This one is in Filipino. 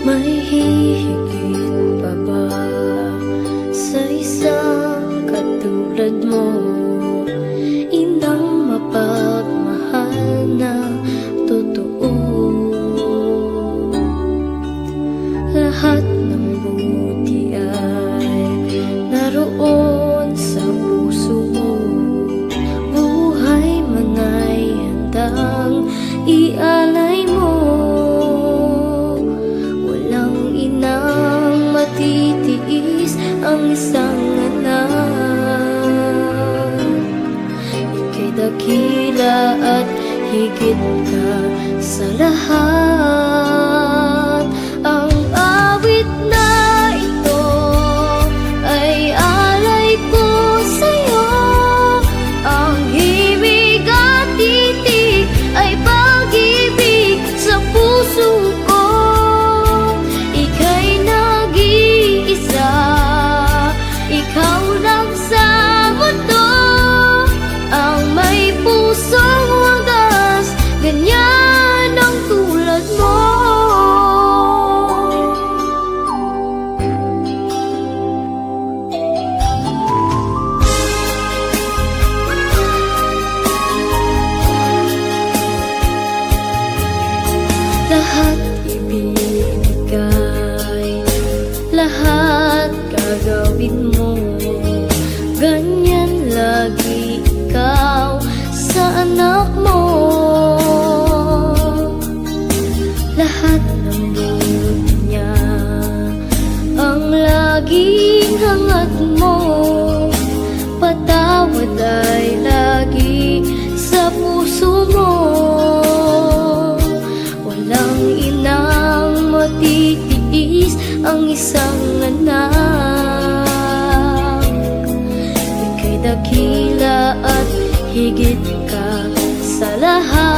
May hihigit pa ba sa isang katulad mo? Inang mapagmahal na totoo. Lahat ng buti ay naroon sa puso mo. Buhay man ay handang ialay mo. Matitiis ang isang anak. Ika'y dakila at higit ka sa lahat. Ang awit na ito ay alay ko sa'yo. Ang himig at titig ay pag-ibig sa puso ko. Ikaw lang sa mundo ang may pusong wagas, ganyan ang tulad mo. Lahat ibinigay, lahat gagawin mo. Ganyan lagi ikaw sa anak mo. Lahat ng buti niya ang laging hangat mo. Patawad ay lagi sa puso mo. Walang inang matitiis ang isang anak. Dakila at higit ka sa lahat.